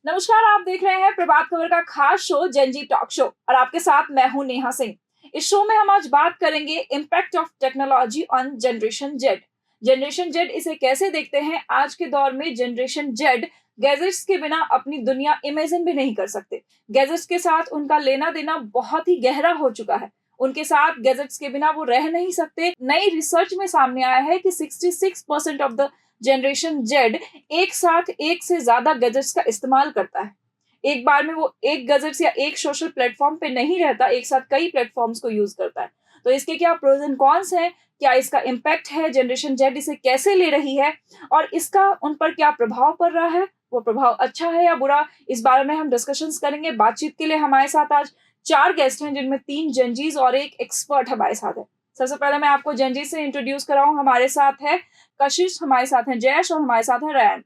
नमस्कार, आप देख रहे हैं प्रभात खबर का खास शो जेनजी टॉक शो और आपके साथ मैं हूं नेहा सिंह। इस शो में हम आज बात करेंगे impact of technology on generation Z. Generation Z इसे कैसे देखते हैं आज के दौर में। जनरेशन जेड गैजेट्स के बिना अपनी दुनिया इमेजिन भी नहीं कर सकते। गैजेट्स के साथ उनका लेना देना बहुत ही गहरा हो चुका है। उनके साथ गैजेट्स के बिना वो रह नहीं सकते। नई रिसर्च में सामने आया है कि 66% ऑफ द जनरेशन जेड एक साथ एक से ज्यादा गैजेट्स का इस्तेमाल करता है। एक बार में वो एक गैजेट्स या एक सोशल प्लेटफॉर्म पे नहीं रहता, एक साथ कई प्लेटफॉर्म्स को यूज करता है। तो इसके क्या प्रोज एंड कॉन्स हैं, क्या इसका इम्पैक्ट है, जनरेशन जेड इसे कैसे ले रही है और इसका उन पर क्या प्रभाव पड़ रहा है, वो प्रभाव अच्छा है या बुरा, इस बारे में हम डिस्कशंस करेंगे। बातचीत के लिए हमारे साथ आज 4 गेस्ट हैं, जिनमें 3 जेनजीज और एक एक्सपर्ट हमारे साथ है। सबसे पहले मैं आपको जेनजी से इंट्रोड्यूस कराऊं। हमारे साथ है कशिश, हमारे साथ हैं जयेश और हमारे साथ है रैन।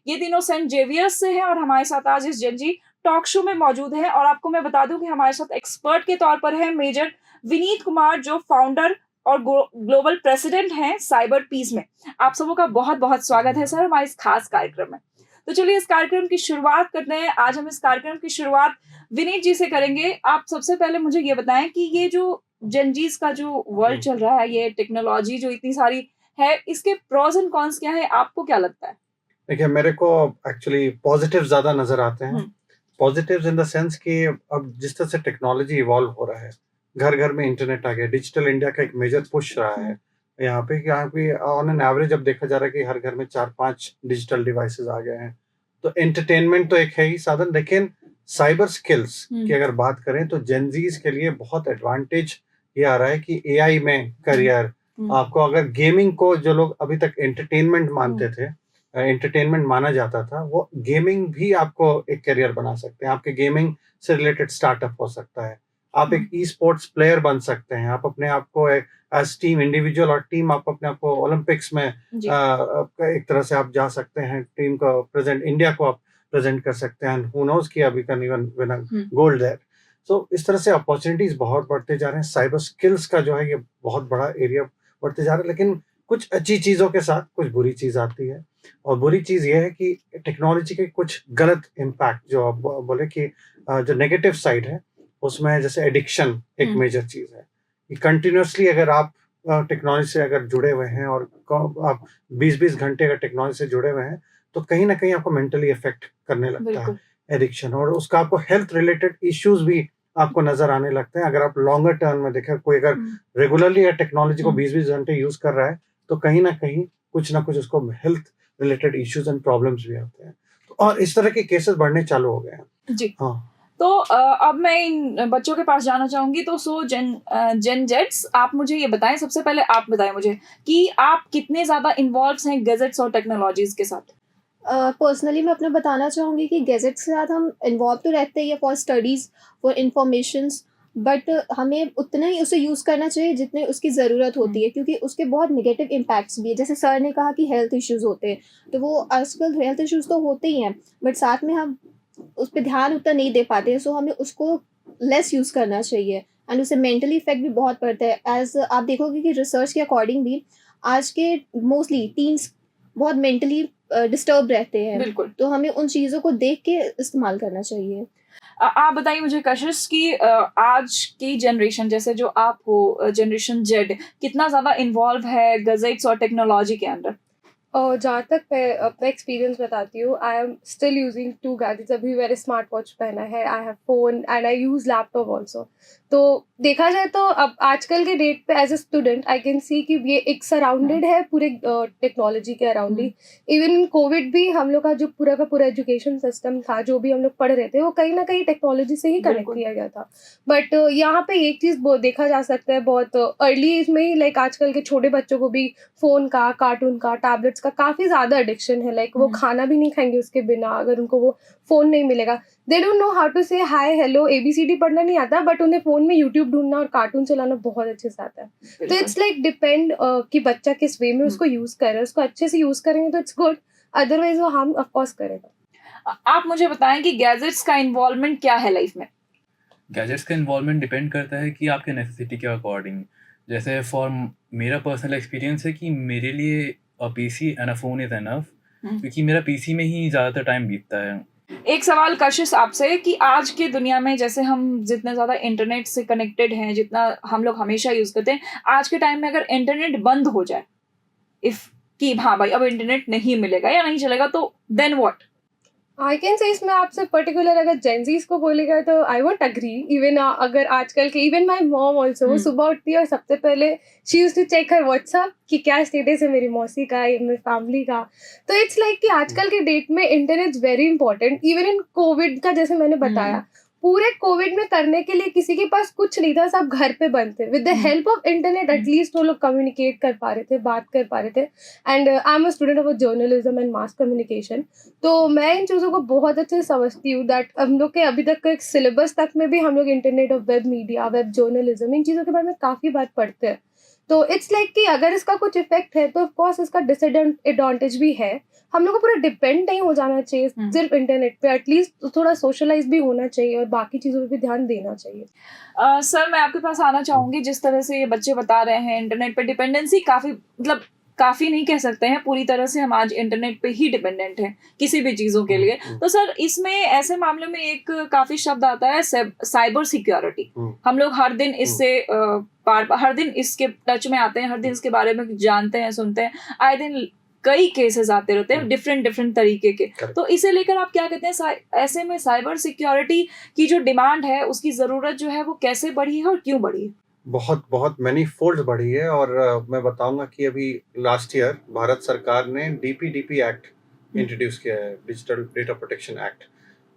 ये तीनों सेंट जेवियर्स से हैं और हमारे साथ आज इस जेनजी टॉक शो में मौजूद है। और आपको मैं बता दूं कि हमारे साथ एक्सपर्ट के तौर पर है मेजर विनीत कुमार, जो फाउंडर और ग्लोबल प्रेसिडेंट हैं साइबर पीस में। आप सबों का बहुत बहुत स्वागत है सर हमारे इस खास कार्यक्रम में। तो चलिए इस कार्यक्रम की शुरुआत करते हैं। आज हम इस कार्यक्रम की शुरुआत विनीत जी से करेंगे। आप सबसे पहले मुझे ये बताएं कि ये जो जेनजीज का जो वर्ल्ड चल रहा है, ये टेक्नोलॉजी जो इतनी सारी है, इसके प्रोज एंड कॉन्स क्या है, आपको क्या लगता है? देखिए, मेरे को एक्चुअली पॉजिटिव ज्यादा नजर आते हैं। पॉजिटिव्स इन द सेंस कि अब जिस तरह से टेक्नोलॉजी इवॉल्व हो रहा है, घर घर में इंटरनेट आ गया, डिजिटल इंडिया का एक मेजर पुश रहा है यहाँ पे ऑन एन एवरेज अब देखा जा रहा है कि हर घर में 4-5 डिजिटल डिवाइसेस आ गए हैं। तो एंटरटेनमेंट तो एक है ही साधन, लेकिन साइबर स्किल्स की अगर बात करें तो जेनजीज के लिए बहुत एडवांटेज ये आ रहा है कि एआई में करियर, आपको अगर गेमिंग को जो लोग अभी तक एंटरटेनमेंट मानते थे, एंटरटेनमेंट माना जाता था, वो गेमिंग भी आपको एक करियर बना सकते हैं। आपके गेमिंग से रिलेटेड स्टार्टअप हो सकता है, आप एक ई स्पोर्ट्स प्लेयर बन सकते हैं, आप अपने आप को एज टीम, इंडिविजुअल और टीम, आप अपने आप को ओलंपिक्स में एक तरह से आप जा सकते हैं, टीम को प्रेजेंट, इंडिया को आप प्रेजेंट कर सकते हैं। हु नोज कि Abhi can even win gold there. So इस तरह से अपॉर्चुनिटीज बहुत बढ़ते जा रहे हैं। साइबर स्किल्स का जो है ये बहुत बड़ा एरिया बढ़ते जा रहा है, लेकिन कुछ अच्छी चीजों के साथ कुछ बुरी चीज आती है। और बुरी चीज ये है कि टेक्नोलॉजी के कुछ गलत इम्पैक्ट, जो आप बोले कि जो नेगेटिव साइड है, उसमें जैसे एडिक्शन एक मेजर चीज है कि कंटिन्यूअसली अगर आप टेक्नोलॉजी से अगर जुड़े हुए हैं और आप 20-20 घंटे अगर टेक्नोलॉजी से जुड़े हुए हैं, तो कहीं ना कहीं आपको मेंटली इफेक्ट करने लगता है एडिक्शन, और उसका आपको हेल्थ रिलेटेड इश्यूज भी आपको नजर आने लगते हैं। अगर आप लॉन्गर टर्म में देखें, कोई अगर रेगुलरली टेक्नोलॉजी को 20-20 घंटे यूज कर रहा है, तो कहीं ना कहीं कुछ ना कुछ उसको health related issues and problems भी आते हैं। तो और इस तरह के केसेस बढ़ने चालू हो गए हैं जी। हाँ। तो अब मैं इन बच्चों के पास जाना चाहूंगी। तो जेन जेट्स, आप मुझे ये बताएं, सबसे पहले आप बताएं मुझे कि आप कितने ज्यादा इन्वॉल्व हैं गैजेट्स और टेक्नोलॉजीज के साथ। पर्सनली मैं अपना बताना चाहूँगी कि गैजेट्स के साथ हम इन्वॉल्व तो रहते ही है for studies, for informations, but हमें उतना ही उसे यूज़ करना चाहिए जितने उसकी ज़रूरत होती है, क्योंकि उसके बहुत नेगेटिव इम्पैक्ट्स भी है। जैसे सर ने कहा कि हेल्थ इश्यूज़ होते हैं, तो वो आजकल हेल्थ इश्यूज़ तो होते ही हैं, बट साथ में हम उस पर ध्यान उतना नहीं दे पाते हैं। सो हमें उसको लेस यूज़ करना चाहिए, एंड उससे मेंटली इफेक्ट भी बहुत पड़ता है। एज आप देखोगे कि रिसर्च के अकॉर्डिंग भी आज के मोस्टली टीन्स बहुत मेंटली डिस्टर्ब रहते हैं। बिल्कुल। तो हमें उन चीज़ों को देख के इस्तेमाल करना चाहिए। आप बताइए मुझे कशिश की आज की जनरेशन, जैसे जो आप हो जनरेशन जेड, कितना ज्यादा इन्वॉल्व है गैजेट्स और टेक्नोलॉजी के अंदर? और जहाँ तक मैं अपना एक्सपीरियंस बताती हूँ, I am still using 2 gadgets. अभी मैंने स्मार्ट वॉच पहना है, I have phone and I use laptop also. तो देखा जाए तो अब आजकल के डेट पे as a student I can see कि ये एक सराउंडेड है पूरे टेक्नोलॉजी के अराउंड ही। इवन इन कोविड भी हम लोग का जो पूरा का पूरा एजुकेशन सिस्टम था, जो भी हम लोग पढ़ रहे थे, वो कहीं ना कहीं टेक्नोलॉजी से ही कनेक्ट किया गया था। बट यहाँ पे एक चीज़ देखा जा सकता है, बहुत अर्ली एज में ही, लाइक आजकल के छोटे बच्चों को भी फ़ोन का, कार्टून का, टैबलेट्स का काफ़ी ज़्यादा एडिक्शन है। लाइक वो खाना भी नहीं खाएंगे उसके बिना, अगर उनको वो फ़ोन नहीं मिलेगा। They don't know how to say hi hello, ABCD पढ़ना नहीं आता, बट उन्हें फ़ोन में यूट्यूब ढूंढना और कार्टून चलाना बहुत अच्छे से आता है। तो इट्स लाइक डिपेंड कि बच्चा किस वे में उसको यूज़ कर रहा है। उसको अच्छे से यूज़ करेंगे तो इट्स गुड, अदरवाइज वो हार्म ऑफकोर्स करेगा। आप मुझे बताएं कि गैजेट्स का इन्वॉल्वमेंट क्या है लाइफ में? गैजेट्स का इन्वॉल्वमेंट डिपेंड करता है कि आपके नेसेसिटी के अकॉर्डिंग। जैसे फॉर मेरा पर्सनल एक्सपीरियंस है कि मेरे लिए PC and a phone is enough, क्योंकि मेरा PC में ही ज़्यादातर टाइम बीतता है। एक सवाल कशिश आपसे कि आज के दुनिया में जैसे हम जितने ज़्यादा इंटरनेट से कनेक्टेड हैं, जितना हम लोग हमेशा यूज़ करते हैं, आज के टाइम में अगर इंटरनेट बंद हो जाए, इफ कि हाँ भाई अब इंटरनेट नहीं मिलेगा या नहीं चलेगा, तो then what? I can say इसमें आपसे पर्टिकुलर अगर जेंजीज को बोलेगा तो आई वोंट अग्री। इवन अगर आजकल के इवन माय मॉम आल्सो, वो सुबह उठती है और सबसे पहले she used to check her WhatsApp कि क्या स्टेटस है मेरी मौसी का या मेरी फैमिली का। तो इट्स लाइक कि आजकल के डेट में internet is very important. Even in Covid का जैसे मैंने बताया, पूरे कोविड में करने के लिए किसी के पास कुछ नहीं था, सब घर पे बंद थे। With the help of internet at least वो लोग कम्युनिकेट कर पा रहे थे, बात कर पा रहे थे। And I am a student of journalism and mass communication, तो मैं इन चीज़ों को बहुत अच्छे से समझती हूँ दैट हम लोग के अभी तक के सिलेबस तक में भी हम लोग इंटरनेट और वेब मीडिया, वेब जर्नलिज्म, इन चीज़ों के बारे में काफ़ी बात पढ़ते हैं। तो इट्स लाइक कि अगर इसका कुछ इफेक्ट है तो ऑफकोर्स इसका डिसएडवांटेज भी है। हम लोग को पूरा डिपेंड नहीं हो जाना चाहिए सिर्फ इंटरनेट पे, एटलीस्ट थोड़ा सोशलाइज भी होना चाहिए और बाकी चीज़ों पे भी ध्यान देना चाहिए। सर, मैं आपके पास आना चाहूंगी। जिस तरह से ये बच्चे बता रहे हैं इंटरनेट पे डिपेंडेंसी काफ़ी, मतलब काफ़ी नहीं कह सकते हैं, पूरी तरह से हम आज इंटरनेट पे ही डिपेंडेंट हैं किसी भी चीज़ों के लिए। तो सर, इसमें ऐसे मामले में एक काफ़ी शब्द आता है साइबर सिक्योरिटी। हम लोग हर दिन इससे हर दिन इसके टच में आते हैं, हर दिन इसके बारे में जानते हैं, सुनते हैं। आए दिन कई केसेस आते रहते हैं डिफरेंट तरीके के। तो इसे लेकर आप क्या कहते हैं? ऐसे में साइबर सिक्योरिटी की जो डिमांड है, उसकी ज़रूरत जो है वो कैसे बढ़ी है और क्यों बढ़ी है? बहुत बहुत मैनी फोल्ड बढ़ी है। और मैं बताऊंगा कि अभी लास्ट ईयर भारत सरकार ने DPDP एक्ट इंट्रोड्यूस किया है, डिजिटल डेटा प्रोटेक्शन एक्ट।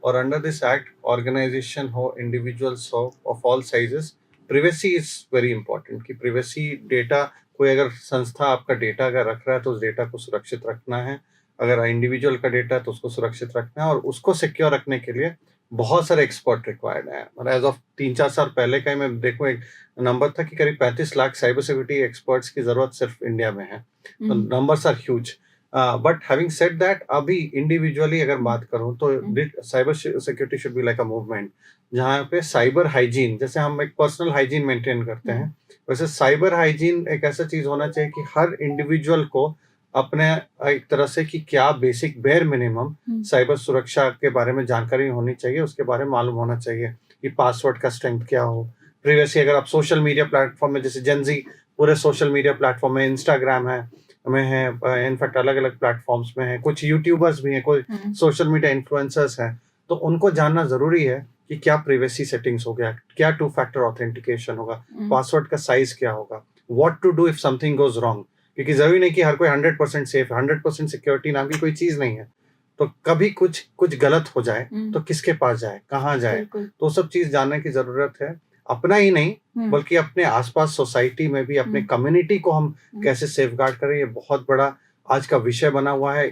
और अंडर दिस एक्ट, ऑर्गेनाइजेशन हो, इंडिविजुअल्स हो, of all sizes, privacy is very important. कि प्रिवेसी डेटा, कोई अगर संस्था आपका डेटा अगर रख रहा है तो उस डेटा को सुरक्षित रखना है। अगर इंडिविजुअल का डेटा है तो उसको सुरक्षित रखना है, और उसको सिक्योर रखने के लिए बहुत सारे एक्सपर्ट रिक्वायर्ड हैं। और एज ऑफ 3-4 साल पहले का ही मैं देखूँ, एक नंबर था कि करीब 35 लाख साइबर सिक्योरिटी एक्सपर्ट्स की जरूरत सिर्फ इंडिया में है। तो numbers are huge. But having said that, अभी इंडिविजुअली अगर बात करूं तो cyber security should be like a movement, जहाँ पे साइबर हाइजीन, जैसे हम एक पर्सनल हाइजीन मेंटेन करते हैं, वैसे साइबर हाइजीन एक ऐसा चीज होना चाहिए कि हर इंडिविजुअल को अपने एक तरह से कि क्या बेसिक बेयर मिनिमम साइबर सुरक्षा के बारे में जानकारी होनी चाहिए, उसके बारे में मालूम होना चाहिए कि पासवर्ड का स्ट्रेंथ क्या हो। प्रीवियसली अगर आप सोशल मीडिया प्लेटफॉर्म में, जैसे जेनजी पूरे सोशल मीडिया प्लेटफॉर्म में, इंस्टाग्राम है, इनफैक्ट अलग अलग प्लेटफॉर्म्स में है, कुछ यूट्यूबर्स भी हैं, कोई सोशल मीडिया इन्फ्लुएंसर्स हैं, तो उनको जानना जरूरी है कि क्या प्रिवेसी सेटिंग्स हो गया, क्या 2 फैक्टर ऑथेंटिकेशन होगा, पासवर्ड का साइज क्या होगा, what to do if something goes wrong. क्योंकि जरूरी नहीं कि हर कोई 100% सेफ, 100% सिक्योरिटी नाम की कोई चीज नहीं है। तो कभी कुछ गलत हो जाए तो किसके पास जाए, कहाँ जाए, तो सब चीज जानने की जरूरत है। अपना ही नहीं बल्कि अपने आसपास सोसाइटी में भी, अपने कम्युनिटी को हम कैसे सेफगार्ड करें, ये बहुत बड़ा आज का विषय बना हुआ है।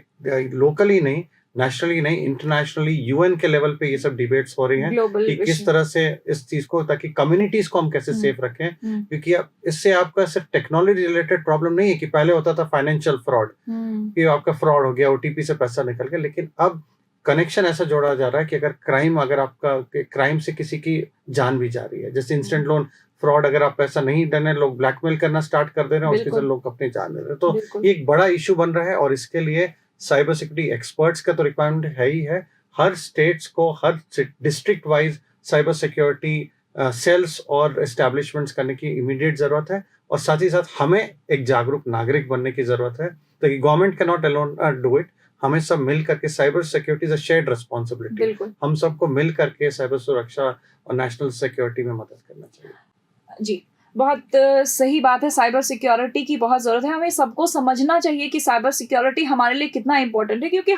लोकली नहीं, नेशनली नहीं, इंटरनेशनली UN के लेवल पे ये सब डिबेट्स हो रही हैं कि किस तरह से इस चीज को, ताकि कम्युनिटीज को हम कैसे सेफ रखें। क्योंकि अब इससे आपका सिर्फ टेक्नोलॉजी रिलेटेड प्रॉब्लम नहीं है कि पहले होता था फाइनेंशियल फ्रॉड, कि आपका फ्रॉड हो गया, OTP से पैसा निकल गया, लेकिन अब कनेक्शन ऐसा जोड़ा जा रहा है कि अगर आपका क्राइम से किसी की जान भी जा रही है, जैसे इंस्टेंट लोन फ्रॉड, अगर आप पैसा नहीं देने, लोग ब्लैकमेल करना स्टार्ट कर दे रहे हैं, उसके से लोग अपनी जान दे रहे हैं। तो ये एक बड़ा इशू बन रहा है, और इसके लिए साइबर सिक्योरिटी एक्सपर्ट्स का तो रिक्वायरमेंट है ही है। हर स्टेट्स को, हर district wise cyber security cells और एस्टैब्लिशमेंट्स करने की इमीडिएट जरूरत है। और साथ ही साथ हमें एक जागरूक नागरिक बनने की जरूरत है, ताकि government can not alone do it. हमें सब मिल करके, cyber security is a shared responsibility, हम सबको मिल करके साइबर सुरक्षा और नेशनल सिक्योरिटी में मदद करना चाहिए। जी, बहुत सही बात है। साइबर सिक्योरिटी की बहुत ज़रूरत है। हमें सबको समझना चाहिए कि साइबर सिक्योरिटी हमारे लिए कितना इम्पोर्टेंट है, क्योंकि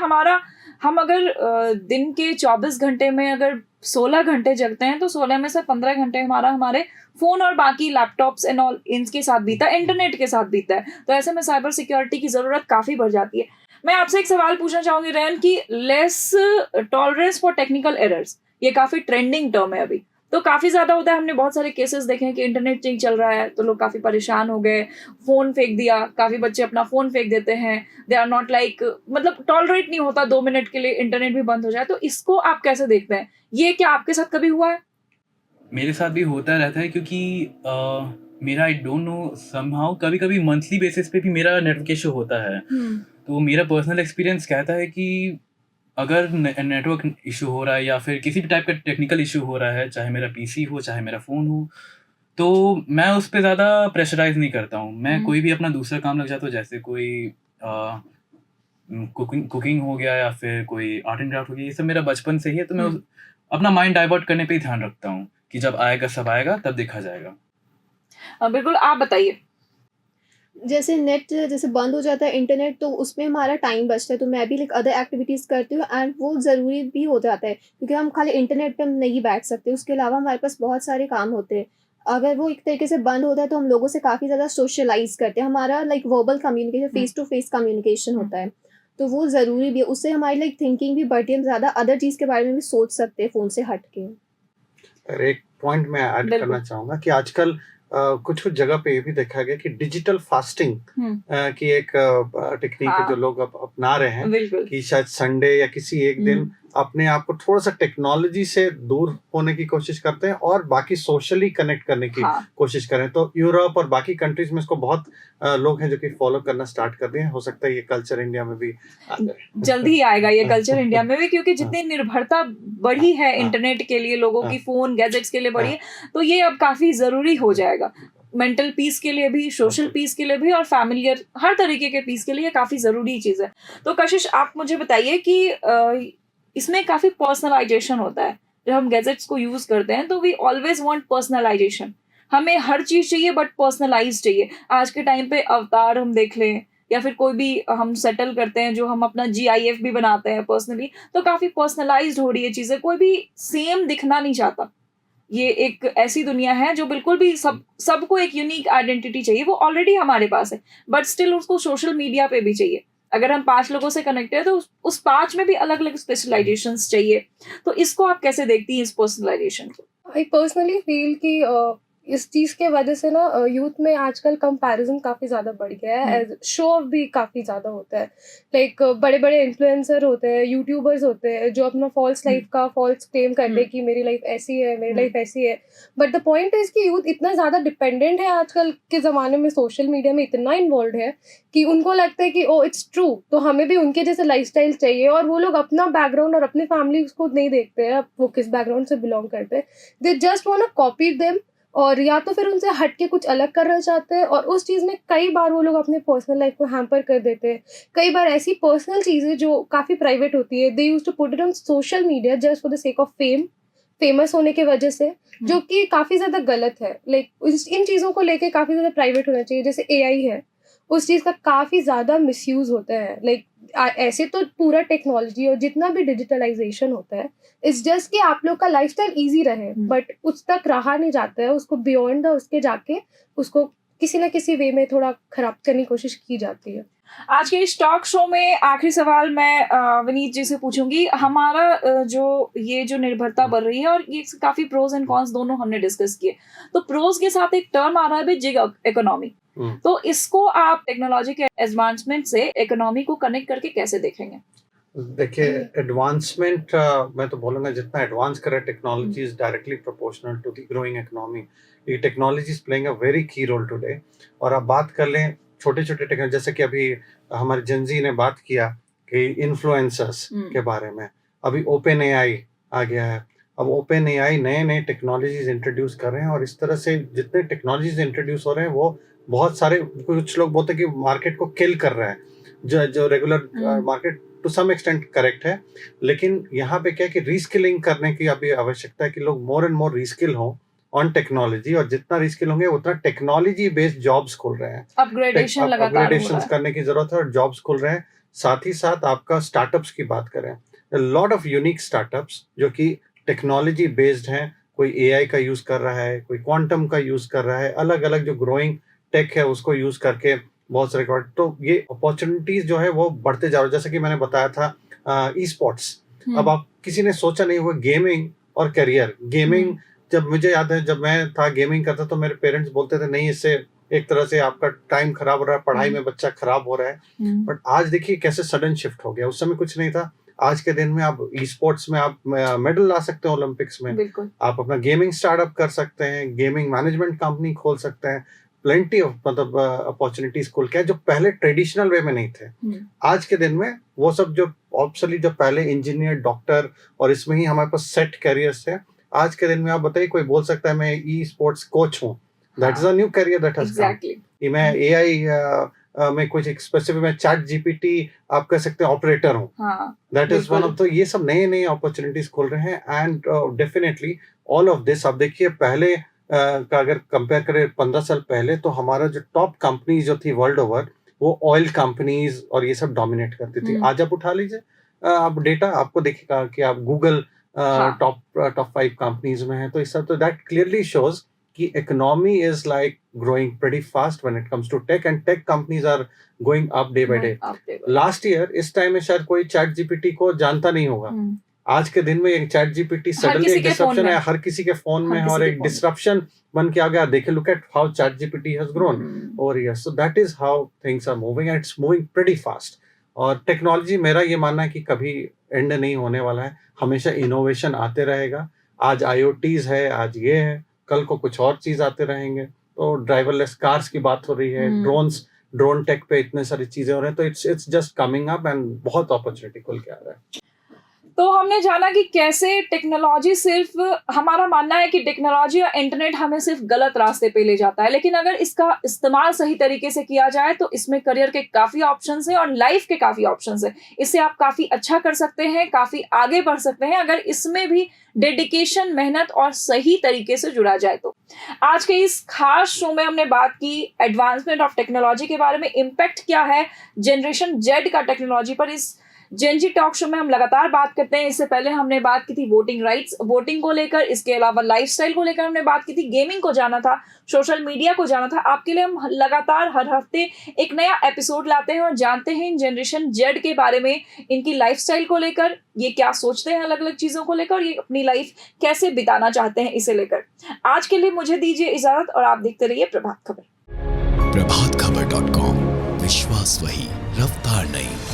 हम अगर दिन के 24 घंटे में अगर 16 घंटे जगते हैं, तो 16 में से 15 घंटे हमारे फ़ोन और बाकी लैपटॉप्स एंड ऑल इनके साथ बीता है, इंटरनेट के साथ बीता है। तो ऐसे में साइबर सिक्योरिटी की ज़रूरत काफ़ी बढ़ जाती है। मैं आपसे एक सवाल पूछना चाहूँगी रेन, कि less tolerance for technical errors, ये काफ़ी ट्रेंडिंग टर्म है अभी, तो काफ़ी ज़्यादा होता है। हमने बहुत सारे केसेस देखे हैं कि इंटरनेट नहीं चल रहा है तो लोग काफ़ी परेशान हो गए, फ़ोन फेंक दिया, काफ़ी बच्चे अपना फ़ोन फेंक देते हैं। दे आर नॉट लाइक, मतलब टॉलरेट नहीं होता 2 मिनट के लिए इंटरनेट भी बंद हो जाए। तो इसको आप कैसे देखते हैं? ये क्या आपके साथ कभी हुआ है? मेरे साथ भी होता रहता है, क्योंकि मेरा आई डोंट नो समहाउ कभी-कभी मंथली बेसिस पे भी मेरा नेटवर्क इश्यू होता है। तो मेरा पर्सनल एक्सपीरियंस कहता है कि अगर नेटवर्क इशू हो रहा है या फिर किसी भी टाइप का टेक्निकल इशू हो रहा है, चाहे मेरा पीसी हो, चाहे मेरा फ़ोन हो, तो मैं उस पे ज़्यादा प्रेशराइज़ नहीं करता हूँ। मैं हम्म। कोई भी अपना दूसरा काम लग जाता हूँ, जैसे कोई कुकिंग हो गया या फिर कोई आर्ट एंड क्राफ्ट हो गया, ये सब मेरा बचपन से ही है, तो मैं अपना माइंड डाइवर्ट करने पे ही ध्यान रखता हूँ कि जब आएगा सब आएगा तब देखा जाएगा। बिल्कुल, आप बताइए। जैसे नेट जैसे बंद हो जाता है इंटरनेट, तो उसमें हमारा टाइम बचता है, तो मैं भी लाइक अदर एक्टिविटीज़ करती हूँ, एंड वो ज़रूरी भी हो जाता है क्योंकि हम खाली इंटरनेट पे हम नहीं बैठ सकते, उसके अलावा हमारे पास बहुत सारे काम होते हैं। अगर वो एक तरीके से बंद होता है तो हम लोगों से काफ़ी ज़्यादा सोशलाइज करते हैं, हमारा like verbal communication, face to face communication होता है, तो वो ज़रूरी भी है। उससे हमारी लाइक थिंकिंग भी बढ़ती है, हम ज़्यादा अदर चीज़ के बारे में भी सोच सकते हैं फ़ोन से हट के। और एक पॉइंट मैं ऐड बिल्कुल। करना चाहूंगा कि आजकल कुछ कुछ जगह पे ये भी देखा गया कि डिजिटल फास्टिंग की एक टेक्निक है हाँ। जो लोग अपना रहे हैं, बिल्कुल। कि शायद संडे या किसी एक दिन अपने आप को थोड़ा सा टेक्नोलॉजी से दूर होने की कोशिश करते हैं और बाकी सोशली कनेक्ट करने की हाँ। कोशिश करें। तो यूरोप और बाकी कंट्रीज में इसको बहुत लोग हैं जो कि फॉलो करना स्टार्ट कर दिए हैं। हो सकता है ये कल्चर इंडिया में भी आ जाए। जल्दी ही आएगा ये कल्चर इंडिया में भी, क्योंकि जितनी निर्भरता बढ़ी है इंटरनेट के लिए, लोगों की फोन गैजेट्स के लिए बढ़ी है, तो ये अब काफी जरूरी हो जाएगा। मेंटल पीस के लिए भी, सोशल पीस के लिए भी, और फैमिलियर हर तरीके के पीस के लिए काफी जरूरी चीज है। तो कशिश, आप मुझे बताइए कि इसमें काफी पर्सनलाइजेशन होता है। जब हम गैजेट्स को यूज करते हैं तो वी ऑलवेज वांट पर्सनलाइजेशन। हमें हर चीज चाहिए बट पर्सनलाइज चाहिए। आज के टाइम पे अवतार हम देख लें, या फिर कोई भी हम सेटल करते हैं, जो हम अपना GIF भी बनाते हैं पर्सनली, तो काफी पर्सनलाइज्ड हो रही है चीजें। कोई भी सेम दिखना नहीं चाहता। ये एक ऐसी दुनिया है जो बिल्कुल भी सबको एक यूनिक आइडेंटिटी चाहिए। वो ऑलरेडी हमारे पास है, बट स्टिल उसको सोशल मीडिया पे भी चाहिए। अगर हम 5 लोगों से कनेक्ट है तो उस 5 में भी अलग अलग स्पेशलाइजेशंस चाहिए। तो इसको आप कैसे देखती हैं, इस पर्सनलाइजेशन को? आई पर्सनली फील कि इस चीज़ के वजह से ना यूथ में आजकल कंपैरिजन काफ़ी ज़्यादा बढ़ गया है, एज शो ऑफ भी काफ़ी ज़्यादा होता है। लाइक बड़े बड़े इन्फ्लुएंसर होते हैं, यूट्यूबर्स होते हैं जो अपना फॉल्स लाइफ का फॉल्स क्लेम करते हैं कि मेरी लाइफ ऐसी है, मेरी लाइफ ऐसी है। बट द पॉइंट इज कि यूथ इतना ज़्यादा डिपेंडेंट है आजकल के ज़माने में, सोशल मीडिया में इतना इन्वॉल्व है कि उनको लगता है कि ओ इट्स ट्रू, तो हमें भी उनके जैसे लाइफस्टाइल चाहिए। और वो लोग अपना बैकग्राउंड और अपनी फैमिली को नहीं देखते हैं, अब वो किस बैकग्राउंड से बिलोंग करते हैं। They just want to copy them, और या तो फिर उनसे हट के कुछ अलग करना चाहते हैं, और उस चीज़ में कई बार वो लोग अपने पर्सनल लाइफ को हैम्पर कर देते हैं। कई बार ऐसी पर्सनल चीज़ें जो काफ़ी प्राइवेट होती है, they use to put it on social media just for the sake of famous होने की वजह से, जो कि काफ़ी ज़्यादा गलत है। लाइक इन चीज़ों को लेके काफ़ी ज़्यादा प्राइवेट होना चाहिए। जैसे AI है, उस चीज़ का काफ़ी ज़्यादा मिसयूज़ होता है। लाइक ऐसे तो पूरा टेक्नोलॉजी और जितना भी डिजिटलाइजेशन होता है, इट्स जस्ट कि आप लोग का लाइफस्टाइल ईजी रहे, बट उस तक रहा नहीं जाता है। उसको बियॉन्ड उसके जाके उसको किसी ना किसी वे में थोड़ा खराब करने की कोशिश की जाती है। आज के इस टॉक शो में आखिरी सवाल मैं विनीत जी से पूछूंगी। हमारा जो निर्भरता बढ़ रही है, और ये काफी प्रोज एंड कॉन्स दोनों हमने डिस्कस किए, तो प्रोज के साथ एक टर्म आ रहा है जिग इकोनॉमी। तो इसको आप टेक्नोलॉजी के एडवांसमेंट से इकोनॉमी को कनेक्ट करके कैसे देखेंगे? देखिए, एडवांसमेंट मैं तो बोलूँगा जितना एडवांस करे technology is directly proportional to the growing economy. ये technology is playing a very key role today. और आप बात कर लें छोटे छोटे टेक्नोलॉजी, जैसे कि अभी हमारे जनजी ने बात किया कि इन्फ्लुएंसर्स के बारे में, अभी ओपन AI आ गया है। अब ओपन AI नए नए टेक्नोलॉजीज इंट्रोड्यूस कर रहे हैं, और इस तरह से जितने टेक्नोलॉजीज इंट्रोड्यूस हो रहे हैं वो बहुत सारे, कुछ लोग बोलते हैं कि मार्केट को किल कर रहा है, जो regular market to some extent correct है। लेकिन यहाँ पे क्या है कि रीस्किलिंग करने की अभी आवश्यकता है कि लोग मोर एंड मोर रीस्किल हों ऑन टेक्नोलॉजी, और जितना रीस्किल होंगे उतना टेक्नोलॉजी बेस्ड जॉब्स खुल रहे हैं। अपग्रेडेशन लगातार हो रहा अपग्रेडेशन है। करने की जरूरत है और जॉब्स खुल रहे हैं। साथ ही साथ आपका स्टार्टअप्स की बात करें, लॉट ऑफ यूनिक स्टार्टअप्स जो कि टेक्नोलॉजी बेस्ड हैं। कोई AI का यूज कर रहा है, कोई क्वांटम का यूज कर रहा है, अलग अलग जो ग्रोइंग टेक है उसको यूज करके बहुत सारे। तो ये अपॉर्चुनिटीज जो है वो बढ़ते जा रहे हैं। जैसे कि मैंने बताया था ई स्पोर्ट्स, अब आप किसी ने सोचा नहीं हुआ गेमिंग और करियर। गेमिंग, जब मुझे याद है जब मैं था गेमिंग करता तो मेरे पेरेंट्स बोलते थे नहीं, इससे एक तरह से आपका टाइम खराब हो रहा है, पढ़ाई में बच्चा खराब हो रहा है। बट आज देखिए कैसे सडन शिफ्ट हो गया। उस समय कुछ नहीं था। आज के दिन में आप ई स्पोर्ट्स में आप मेडल ला सकते हैं ओलंपिक्स में। बिल्कुल। आप अपना गेमिंग स्टार्टअप कर सकते हैं, गेमिंग मैनेजमेंट कंपनी खोल सकते हैं। प्लेंटी ऑफ अपॉर्चुनिटीज खुल के, जो पहले ट्रेडिशनल वे में नहीं थे। आज के दिन में वो सब जो ऑब्वियसली जो पहले इंजीनियर, डॉक्टर और इसमें ही हमारे पास सेट कैरियर्स थे, आज के दिन में आप बताइए कोई बोल सकता है मैं ई स्पोर्ट्स कोच हूँ, that is a new career that has come. Exactly. मैं एआई में कुछ एक स्पेसिफिक, मैं चैट जीपीटी आप कह सकते हैं ऑपरेटर हूँ, हाँ दैट इज वन बिल्कुल। ऑफ द, ये सब नए नए अपॉर्चुनिटीज खोल रहे हैं। And definitely all of this, आप देखिए पहले का अगर कंपेयर करें 15 साल पहले, तो हमारा जो टॉप कंपनीज जो थी वर्ल्ड ओवर, वो ऑयल कंपनीज और ये सब डोमिनेट करती थी। हम्म। आज आप उठा लीजिए आप डेटा, आपको दिखेगा कि आप गूगल हाँ टॉप 5 कंपनीज में है। तो इस सब, तो दैट क्लियरली शोज कि economy is like growing pretty fast when it comes to tech, and tech companies are going up day by day. Last year इस टाइम में शायद कोई चैट जीपीटी को जानता नहीं होगा। हम्म। आज के दिन में एक चैट जीपीटी हर सडनली किसी एक के फोन डिसरप्शन में। है, हर किसी के फोन में हर है, किसी और के एक फोन में। डिसरप्शन बन के आ गया। देखिए, look at how chat GPT has grown hmm. over here. So that is how things are moving, and it's moving pretty fast. और टेक्नोलॉजी, मेरा ये मानना है कि कभी एंड नहीं होने वाला है, हमेशा इनोवेशन आते रहेगा। आज IoTs है, आज ये है, कल को कुछ और चीज आते रहेंगे। तो ड्राइवरलेस कार्स की बात हो रही है, ड्रोन टेक पे इतने सारी चीजें हो रहे हैं, तो it's just coming up and बहुत अपॉर्चुनिटी खुल के आ रहा है। तो हमने जाना कि कैसे टेक्नोलॉजी, सिर्फ हमारा मानना है कि टेक्नोलॉजी और इंटरनेट हमें सिर्फ गलत रास्ते पे ले जाता है, लेकिन अगर इसका इस्तेमाल सही तरीके से किया जाए तो इसमें करियर के काफी ऑप्शंस हैं और लाइफ के काफी ऑप्शंस हैं। इससे आप काफी अच्छा कर सकते हैं, काफी आगे बढ़ सकते हैं, अगर इसमें भी डेडिकेशन, मेहनत और सही तरीके से जुड़ा जाए तो। आज के इस खास शो में हमने बात की एडवांसमेंट ऑफ टेक्नोलॉजी के बारे में, इम्पैक्ट क्या है जनरेशन जेड का टेक्नोलॉजी पर। इस जेनजी टॉक शो में हम लगातार बात करते हैं। इससे पहले हमने बात की थी वोटिंग राइट्स, वोटिंग को लेकर, इसके अलावा लाइफस्टाइल को लेकर हमने बात की थी, गेमिंग को जाना था, सोशल मीडिया को जाना था। आपके लिए हम लगातार हर हफ्ते एक नया एपिसोड लाते हैं और जानते हैं इन जनरेशन जेड के बारे में, इनकी लाइफस्टाइल को लेकर, ये क्या सोचते हैं अलग अलग चीजों को लेकर, ये अपनी लाइफ कैसे बिताना चाहते हैं, इसे लेकर। आज के लिए मुझे दीजिए इजाजत और आप देखते रहिए प्रभात खबर। प्रभातखबर.com, विश्वास वही, रफ्तार नहीं।